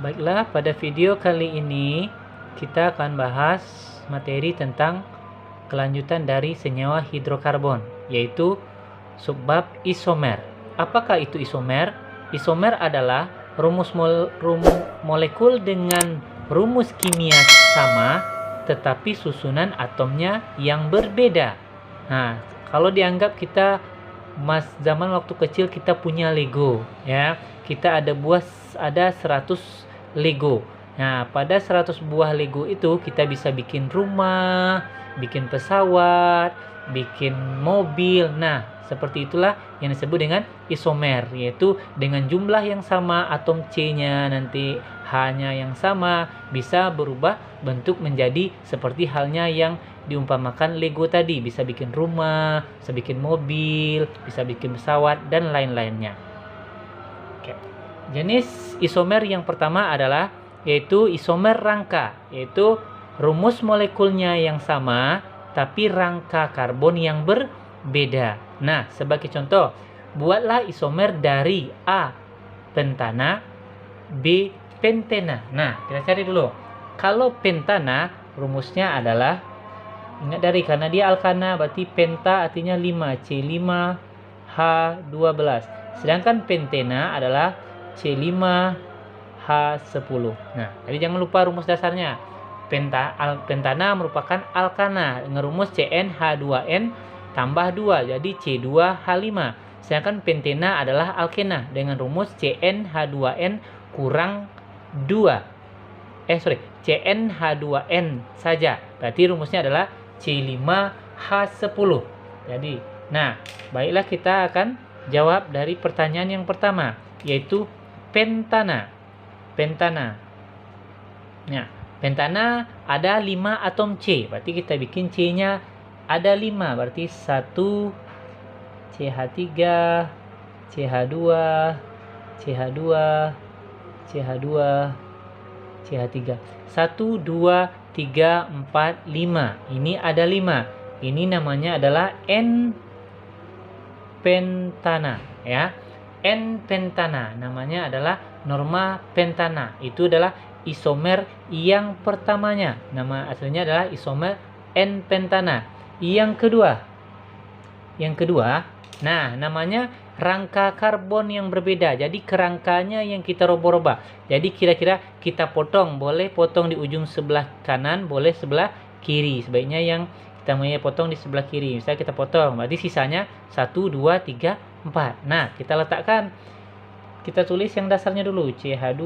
Baiklah, pada video kali ini kita akan bahas materi tentang kelanjutan dari senyawa hidrokarbon, yaitu subbab isomer. Apakah itu isomer? Isomer adalah rumus molekul dengan rumus kimia sama, tetapi susunan atomnya yang berbeda. Nah, kalau dianggap kita zaman waktu kecil kita punya Lego, ya. Kita ada 100 Lego. Nah, pada 100 buah Lego itu kita bisa bikin rumah, bikin pesawat, bikin mobil. Nah, seperti itulah yang disebut dengan isomer, yaitu dengan jumlah yang sama, atom C-nya nanti H-nya yang sama, bisa berubah bentuk menjadi seperti halnya yang diumpamakan Lego tadi. Bisa bikin rumah, bisa bikin mobil, bisa bikin pesawat, dan lain-lainnya. Oke. Jenis isomer yang pertama adalah yaitu isomer rangka, yaitu rumus molekulnya yang sama tapi rangka karbon yang berbeda. Nah, sebagai contoh, buatlah isomer dari A pentana, B pentena. Nah, kita cari dulu. Kalau pentana rumusnya adalah, ingat karena dia alkana, berarti penta artinya 5, C5 H12. Sedangkan pentena adalah C5H10. Nah, jadi jangan lupa rumus dasarnya. Pentana merupakan alkana dengan rumus CnH2n tambah 2, jadi C2H5. Sedangkan pentena adalah alkena dengan rumus CnH2n kurang 2. CnH2n saja. Berarti rumusnya adalah C5H10. Jadi, nah, baiklah kita akan jawab dari pertanyaan yang pertama, yaitu pentana. Pentana. Nah, pentana ada 5 atom C. Berarti kita bikin C-nya ada 5. Berarti 1 CH3, CH2, CH2, CH2, CH3. 1 2 3 4 5. Ini ada 5. Ini namanya adalah N-pentana, ya. N-pentana namanya adalah norma pentana. Itu adalah isomer yang pertamanya. Nama aslinya adalah isomer N-pentana. Yang kedua, nah, namanya rangka karbon yang berbeda. Jadi kerangkanya yang kita roba-roba. Jadi kira-kira kita potong, boleh potong di ujung sebelah kanan, boleh sebelah kiri. Sebaiknya yang kita mau potong di sebelah kiri. Misalnya kita potong, berarti sisanya 1 2 3 4. Nah, kita letakkan, kita tulis yang dasarnya dulu, CH2,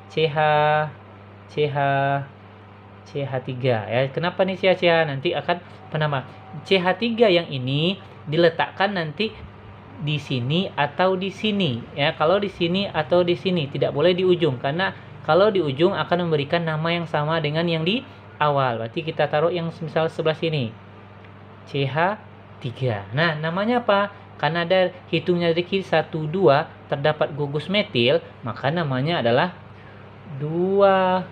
CH, CH, CH3, ya. Kenapa nih CH? Nanti akan penambah. CH3 yang ini diletakkan nanti di sini atau di sini, ya. Kalau di sini atau di sini, tidak boleh di ujung, karena kalau di ujung akan memberikan nama yang sama dengan yang di awal. Berarti kita taruh yang misal sebelah sini, CH3. Nah, namanya apa? Karena ada hitungnya dari kiri 1 2 terdapat gugus metil, maka namanya adalah 2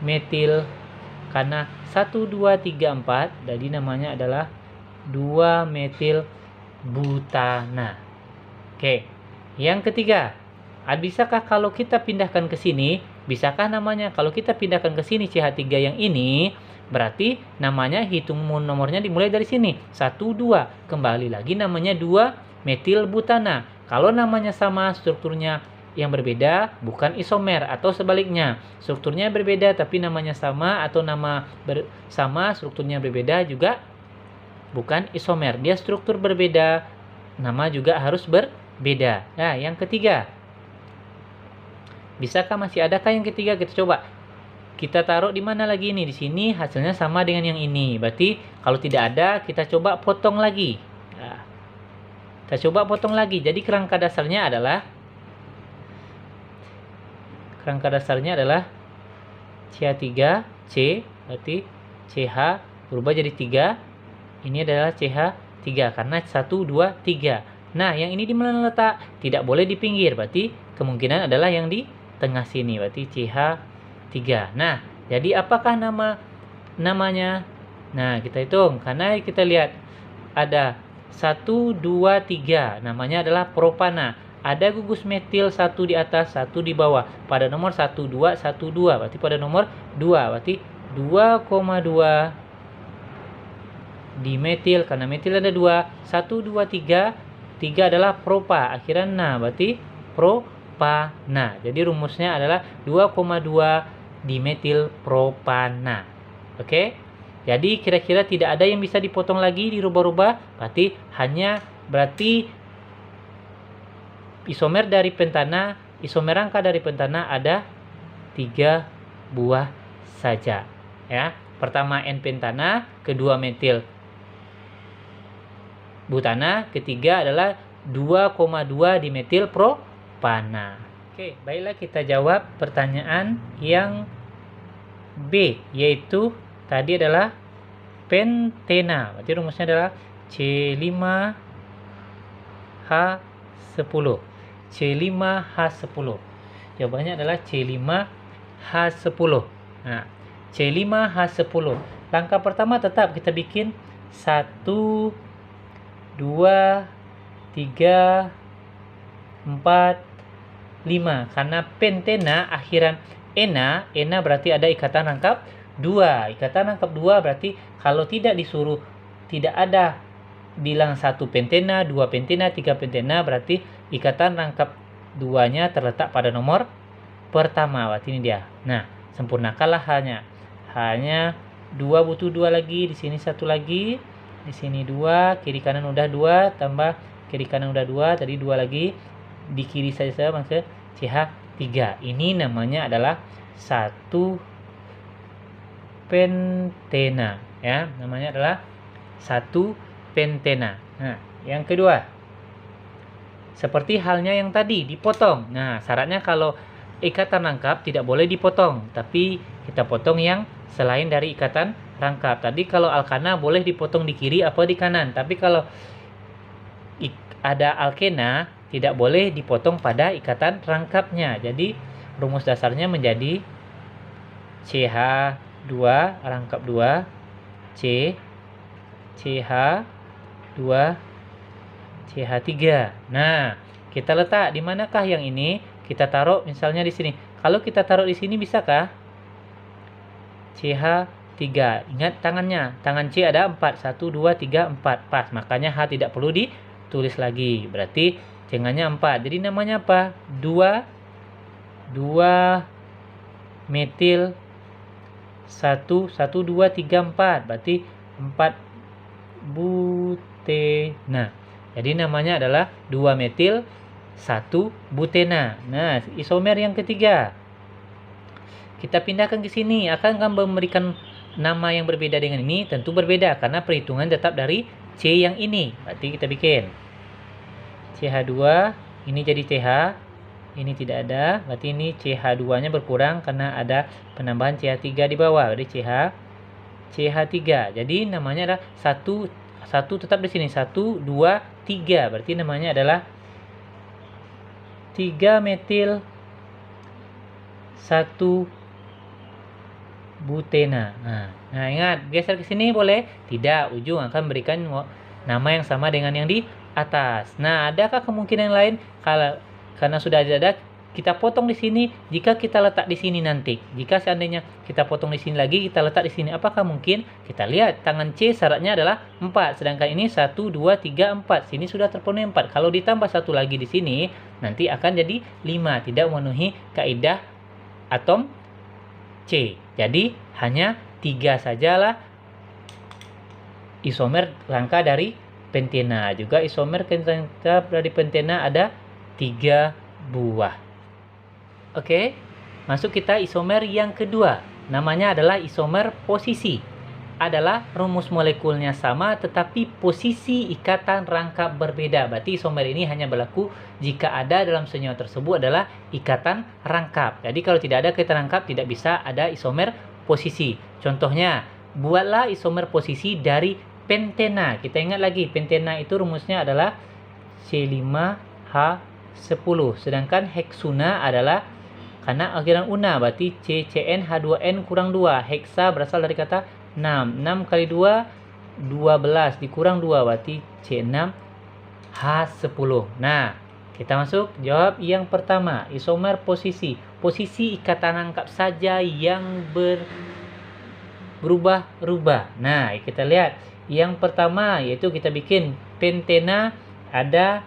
metil. Karena 1 2 3 4, jadi namanya adalah 2 metil butana. Oke. Yang ketiga, bisakah kalau kita pindahkan ke sini? Bisakah namanya kalau kita pindahkan ke sini CH3 yang ini, berarti namanya hitung nomornya dimulai dari sini. 1 2, kembali lagi namanya 2 metil butana. Kalau namanya sama, strukturnya yang berbeda, bukan isomer, atau sebaliknya. Strukturnya berbeda tapi namanya sama, atau nama sama strukturnya berbeda, juga bukan isomer. Dia struktur berbeda, nama juga harus berbeda. Nah, yang ketiga. Bisakah masih adakah yang ketiga? Kita coba. Kita taruh di mana lagi ini? Di sini hasilnya sama dengan yang ini. Berarti kalau tidak ada, kita coba potong lagi. Nah, kita coba potong lagi. Jadi kerangka dasarnya adalah CH3C, berarti CH berubah jadi 3. Ini adalah CH3 karena 1 2 3. Nah, yang ini di mana letak? Tidak boleh di pinggir. Berarti kemungkinan adalah yang di tengah sini. Berarti CH3. Nah, jadi apakah namanya? Nah, kita hitung. Karena kita lihat ada 1 2 3, namanya adalah propana. ada gugus metil satu di atas, satu di bawah. Pada nomor 12, 12. Berarti pada nomor 2. Berarti 2,2 dimetil. Karena metil ada 2. 1, 2, 3. 3 adalah propa. Akhiran na. Berarti propana. Jadi rumusnya adalah 2,2 dimetil propana. Oke? Jadi kira-kira tidak ada yang bisa dipotong lagi, dirubah-rubah. Berarti isomer dari pentana, isomer rangka dari pentana ada 3 buah saja. Ya, pertama N-pentana, kedua metil butana, ketiga adalah 2,2 dimetil propana. Oke, baiklah kita jawab pertanyaan yang B, yaitu tadi adalah pentena. Berarti rumusnya adalah C5H10. C5H10. Jawabannya adalah C5H10. Nah, C5H10. Langkah pertama tetap kita bikin 1, 2, 3, 4, 5. Karena pentena akhiran ena berarti ada ikatan rangkap 2. Ikatan rangkap 2 berarti kalau tidak disuruh, tidak ada bilang 1 pentena, 2 pentena, 3 pentena, berarti ikatan rangkap 2-nya terletak pada nomor pertama. Berarti ini dia. Nah, sempurnakanlah hanya 2, butuh 2 lagi, di sini 1 lagi, di sini 2, kiri kanan udah 2, tambah kiri kanan udah 2, tadi 2 lagi, di kiri saja maksudnya CH3. Ini namanya adalah 1 pentena, ya, namanya adalah 1 pentena. Nah, yang kedua, seperti halnya yang tadi, dipotong. Nah, syaratnya kalau ikatan rangkap tidak boleh dipotong, tapi kita potong yang selain dari ikatan rangkap. Tadi kalau alkana boleh dipotong di kiri apa di kanan, tapi kalau ada alkena tidak boleh dipotong pada ikatan rangkapnya. Jadi rumus dasarnya menjadi CH2 rangkap 2 CH2 CH3. Nah, kita letak di manakah yang ini? Kita taruh misalnya di sini. Kalau kita taruh di sini bisakah? CH3. Ingat tangannya. Tangan C ada 4. 1, 2, 3, 4. Pas. Makanya H tidak perlu ditulis lagi. Berarti cengannya 4. Jadi namanya apa? 2 metil 1, 2, 3, 4. Berarti 4 butena. Jadi namanya adalah 2 metil 1 butena. Nah, isomer yang ketiga. Kita pindahkan ke sini, akan memberikan nama yang berbeda dengan ini, tentu berbeda karena perhitungan tetap dari C yang ini. Berarti kita bikin CH2, ini jadi CH, ini tidak ada, berarti ini CH2-nya berkurang karena ada penambahan CH3 di bawah. Berarti CH3. Jadi namanya adalah 1 tetap di sini, 1, 2, 3. Berarti namanya adalah 3 metil 1 butena. Nah, ingat, geser ke sini boleh? Tidak, ujung akan memberikan nama yang sama dengan yang di atas. Nah, adakah kemungkinan lain karena sudah ada, kita potong di sini, jika kita letak di sini nanti. Jika seandainya kita potong di sini lagi, kita letak di sini, apakah mungkin? Kita lihat tangan C syaratnya adalah 4, sedangkan ini 1, 2, 3, 4. Sini sudah terpenuhi 4. Kalau ditambah 1 lagi di sini, nanti akan jadi 5, tidak memenuhi kaidah atom C. Jadi hanya 3 sajalah isomer rangka dari pentena. Juga isomer rangka dari pentena ada 3 buah. Oke, masuk kita isomer yang kedua. Namanya adalah isomer posisi. Adalah rumus molekulnya sama tetapi posisi ikatan rangkap berbeda. Berarti isomer ini hanya berlaku jika ada dalam senyawa tersebut adalah ikatan rangkap. Jadi kalau tidak ada ikatan rangkap tidak bisa ada isomer posisi. Contohnya, buatlah isomer posisi dari pentena. Kita ingat lagi, pentena itu rumusnya adalah C5H10. Sedangkan heksuna adalah karena akhiran una, berarti CCN H2N kurang 2. Heksa berasal dari kata 6. 6 kali 2, 12. Dikurang 2, berarti C6H10. Nah, Kita masuk jawab yang pertama, isomer posisi. Posisi ikatan rangkap saja yang berubah-ubah. Nah, kita lihat yang pertama yaitu kita bikin pentena ada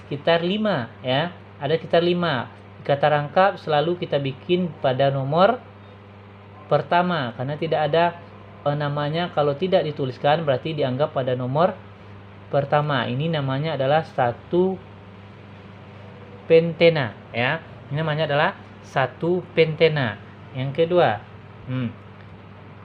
sekitar 5 ya. Ada sekitar 5. Ikatan rangkap selalu kita bikin pada nomor pertama karena tidak ada namanya, kalau tidak dituliskan berarti dianggap pada nomor pertama. Ini namanya adalah satu pentena ya. Ini namanya adalah satu pentena. Yang kedua,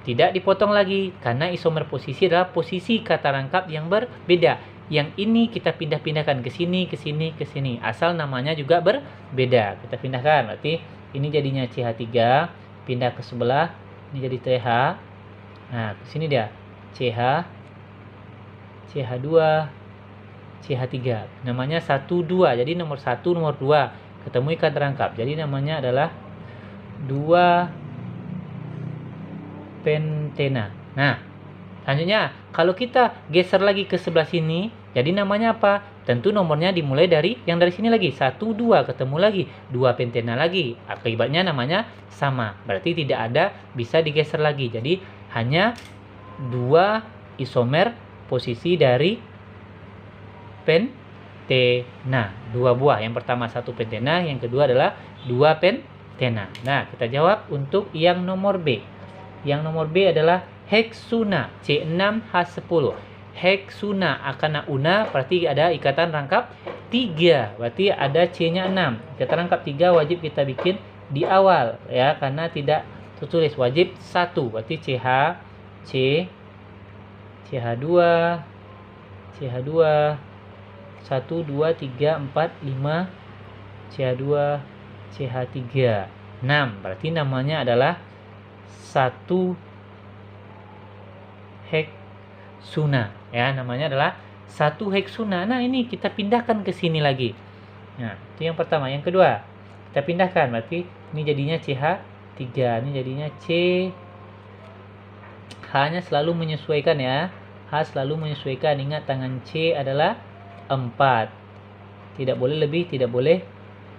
tidak dipotong lagi karena isomer posisi adalah posisi kata rangkap yang berbeda. Yang ini kita pindah-pindahkan ke sini, ke sini, ke sini. Asal namanya juga berbeda. Kita pindahkan. Berarti ini jadinya CH3, pindah ke sebelah, ini jadi TH. Nah, ke sini dia CH, CH2, CH3. Namanya 1 2. Jadi nomor 1, nomor 2 ketemu ikat rangkap. Jadi namanya adalah 2 pentena. Nah, selanjutnya kalau kita geser lagi ke sebelah sini, jadi namanya apa? Tentu nomornya dimulai dari yang dari sini lagi. 1 2 ketemu lagi 2 pentena lagi. Akibatnya namanya sama. Berarti tidak ada bisa digeser lagi. Jadi hanya 2 isomer posisi dari pentena. 2 buah. Yang pertama 1 pentena, yang kedua adalah 2 pentena. Nah, kita jawab untuk yang nomor B. Yang nomor B adalah heksuna C6H10. Heksuna akana una berarti ada ikatan rangkap 3. Berarti ada C-nya 6. Ikatan rangkap 3 wajib kita bikin di awal ya, karena tidak tertulis, wajib 1. Berarti CH, C, CH2, CH2, 1 2 3 4 5, CH2, CH3, 6. Berarti namanya adalah 1 heksuna ya, namanya adalah 1 heksuna. Nah, ini kita pindahkan ke sini lagi. Nah, itu yang pertama. Yang kedua kita pindahkan, berarti ini jadinya CH3, ini jadinya C. H-nya selalu menyesuaikan ya, H selalu menyesuaikan. Ingat tangan C adalah 4, tidak boleh lebih, tidak boleh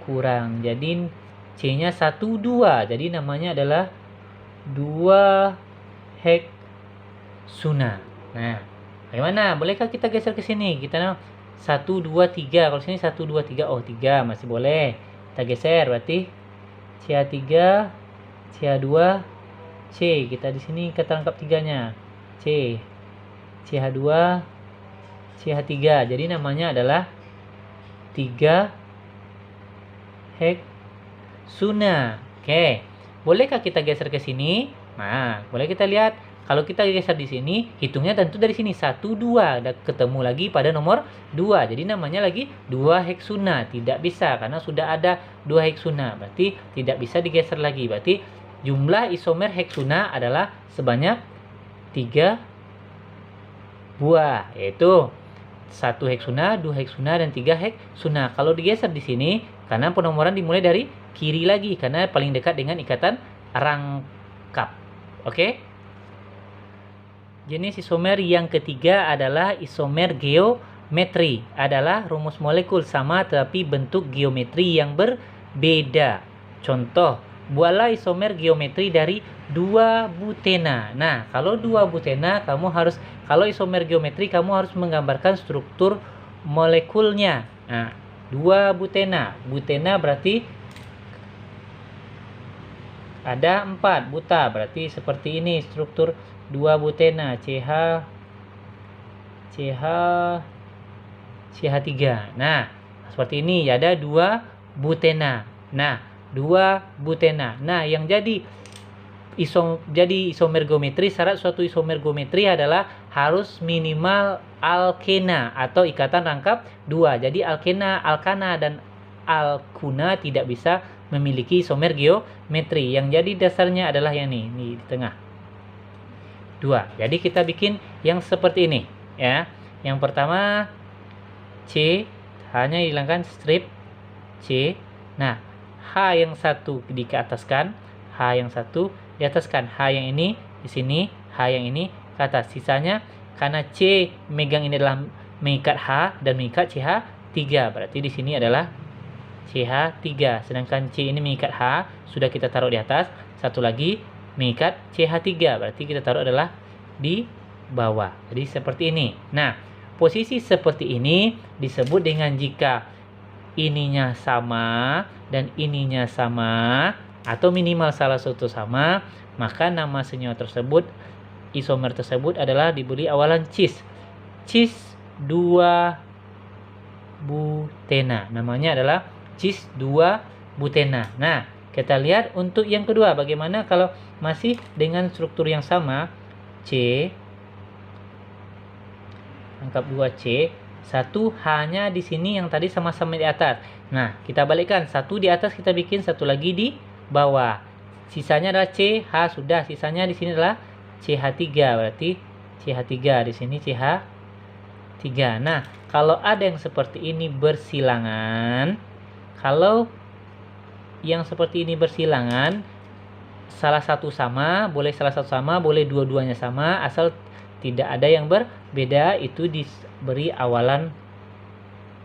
kurang. Jadi C-nya 1 2, jadi namanya adalah 2 heksuna. Nah, bagaimana? Bolehkah kita geser ke sini? Kita 1 2 3. Kalau sini 1 2 3. Oh, 3 masih boleh. Kita geser berarti CH3, CH2, C. Kita di sini kita tangkap 3-nya. C, CH2, CH3. Jadi namanya adalah 3 heksuna. Oke. Bolehkah kita geser ke sini? Nah, boleh kita lihat. Kalau kita geser di sini, hitungnya tentu dari sini 1 2, dan ketemu lagi pada nomor 2. Jadi namanya lagi 2 heksuna. Tidak bisa karena sudah ada 2 heksuna. Berarti tidak bisa digeser lagi. Berarti jumlah isomer heksuna adalah sebanyak 3 buah, yaitu 1 heksuna, 2 heksuna, dan 3 heksuna. Kalau digeser di sini, karena penomoran dimulai dari kiri lagi, karena paling dekat dengan ikatan rangkap. Oke? Jenis isomer yang ketiga adalah isomer geometri. Adalah rumus molekul sama tetapi bentuk geometri yang berbeda. Contoh, buatlah isomer geometri dari 2 butena. Nah, kalau 2 butena kalau isomer geometri kamu harus menggambarkan struktur molekulnya. Nah, 2 butena. Butena berarti ada 4 buta, berarti seperti ini struktur 2 butena, CH, CH, CH3. Nah, seperti ini ada 2 butena. Nah, 2 butena. Nah, yang jadi isomer geometri, syarat suatu isomer geometri adalah harus minimal alkena atau ikatan rangkap 2. Jadi alkena, alkana, dan alkuna tidak bisa memiliki isomer geometri. Yang jadi dasarnya adalah yang ini di tengah 2. Jadi kita bikin yang seperti ini ya. Yang pertama C, hanya hilangkan strip C. Nah, H yang satu diataskan, H yang satu diataskan, H yang ini di sini, H yang ini ke atas. Sisanya karena C megang ini adalah mengikat H dan mengikat CH 3. Berarti di sini adalah CH3. Sedangkan C ini mengikat H, sudah kita taruh di atas. Satu lagi mengikat CH3, berarti kita taruh adalah di bawah. Jadi seperti ini. Nah, posisi seperti ini disebut dengan jika ininya sama dan ininya sama, atau minimal salah satu sama, maka nama senyawa tersebut, isomer tersebut adalah diberi awalan cis. Cis 2-butena. Namanya adalah cis 2-butena. Nah, kita lihat untuk yang kedua, bagaimana kalau masih dengan struktur yang sama, C, angkap 2C, satu hanya di sini yang tadi sama-sama di atas. Nah, kita balikkan, satu di atas kita bikin, satu lagi di bawah. Sisanya adalah CH, sudah, sisanya di sini adalah CH3, berarti CH3, di sini CH3. Nah, kalau ada yang seperti ini bersilangan, kalau yang seperti ini bersilangan, salah satu sama, boleh salah satu sama, boleh dua-duanya sama, asal tidak ada yang berbeda, itu diberi awalan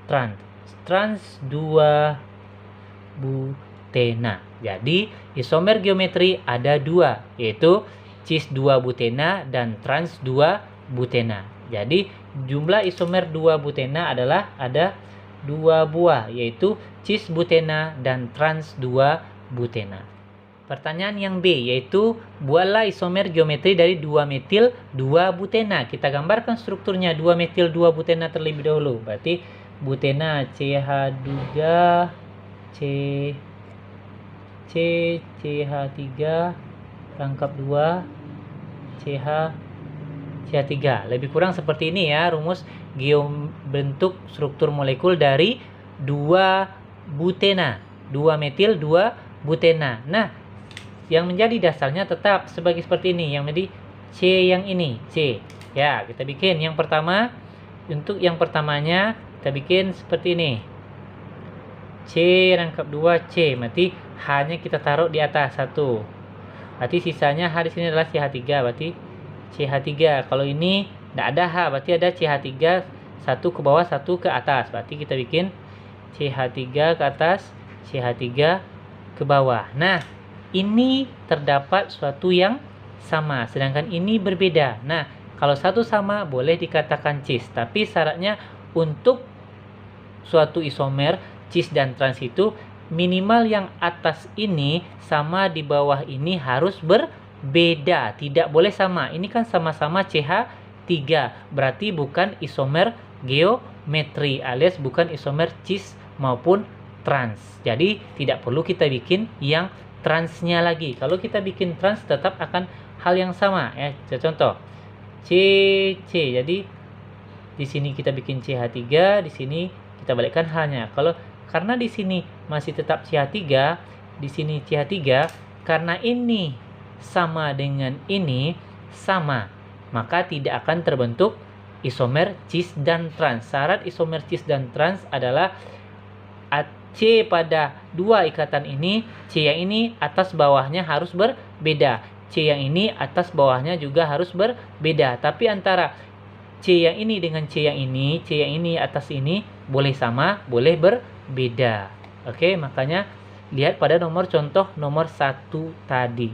trans. Trans 2-butena. Jadi isomer geometri ada dua, yaitu cis 2-butena dan trans 2-butena. Jadi jumlah isomer 2-butena adalah ada 2 buah, yaitu cis butena dan trans 2-butena. Pertanyaan yang B, yaitu buatlah isomer geometri dari 2-metil 2-butena. Kita gambarkan strukturnya 2-metil 2-butena terlebih dahulu. Berarti butena CH2, CH3, rangkap 2, CH3. Lebih kurang seperti ini ya rumus bentuk struktur molekul dari 2-butena, 2-metil 2-butena. Nah, yang menjadi dasarnya tetap sebagai seperti ini, yang menjadi C yang ini, C. Ya, kita bikin yang pertama. Untuk yang pertamanya kita bikin seperti ini. C rangkap 2C, berarti H-nya kita taruh di atas 1. Berarti sisanya H di sini adalah CH3, berarti CH3. Kalau ini tidak ada H, berarti ada CH3, satu ke bawah, satu ke atas. Berarti kita bikin CH3 ke atas, CH3 ke bawah. Nah, ini terdapat suatu yang sama, sedangkan ini berbeda. Nah, kalau satu sama boleh dikatakan cis, tapi syaratnya untuk suatu isomer cis dan trans itu minimal yang atas ini sama di bawah ini harus berbeda, tidak boleh sama. Ini kan sama-sama CH3, berarti bukan isomer geometri alias bukan isomer cis maupun trans. Jadi tidak perlu kita bikin yang transnya lagi. Kalau kita bikin trans tetap akan hal yang sama ya. Contoh C. Jadi di sini kita bikin CH3, di sini kita balikkan H-nya. Karena di sini masih tetap CH3, di sini CH3, karena ini sama dengan ini sama, maka tidak akan terbentuk isomer cis dan trans. Syarat isomer cis dan trans adalah C pada dua ikatan ini, C yang ini atas bawahnya harus berbeda. C yang ini atas bawahnya juga harus berbeda. Tapi antara C yang ini dengan C yang ini atas ini boleh sama, boleh berbeda. Oke, makanya lihat pada nomor contoh nomor 1 tadi.